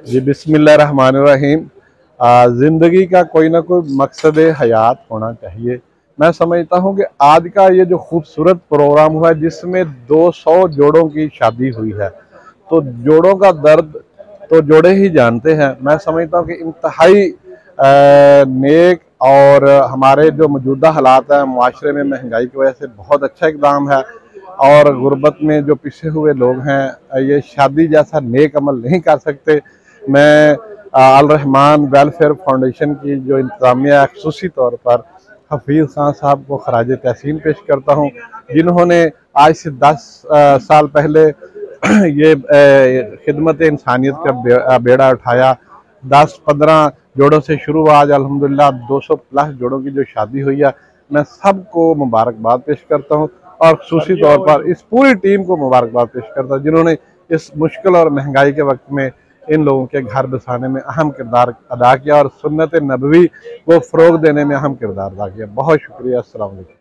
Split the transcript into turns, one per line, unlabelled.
जी बिस्मिल्लाहिर्रहमानिर्रहीम। ज़िंदगी का कोई ना कोई मकसद हयात होना चाहिए। मैं समझता हूँ कि आज का ये जो खूबसूरत प्रोग्राम हुआ है जिसमें 200 जोड़ों की शादी हुई है, तो जोड़ों का दर्द तो जोड़े ही जानते हैं। मैं समझता हूँ कि इंतहाई नेक और हमारे जो मौजूदा हालात हैं माशरे में महंगाई की वजह से बहुत अच्छा इकदाम है। और गुर्बत में जो पिसे हुए लोग हैं ये शादी जैसा नेक अमल नहीं कर सकते। मैं अल रहमान वेलफेयर फाउंडेशन की जो इंतज़ामिया है खसूसी तौर पर हफीज़ खान साहब को खराज तहसीन पेश करता हूँ, जिन्होंने आज से 10 साल पहले ये खिदमत इंसानियत का बेड़ा उठाया। 10-15 जोड़ों से शुरू हुआ, आज अल्हम्दुलिल्लाह 200 प्लस जोड़ों की जो शादी हुई है। मैं सबको मुबारकबाद पेश करता हूँ और खसूसी तौर पर इस पूरी टीम को मुबारकबाद पेश करता हूँ जिन्होंने इस मुश्किल और महंगाई के वक्त में इन लोगों के घर बसाने में अहम किरदार अदा किया और सुन्नत नबवी को फ़रोग देने में अहम किरदार अदा किया। बहुत शुक्रिया। अस्सलाम वालेकुम।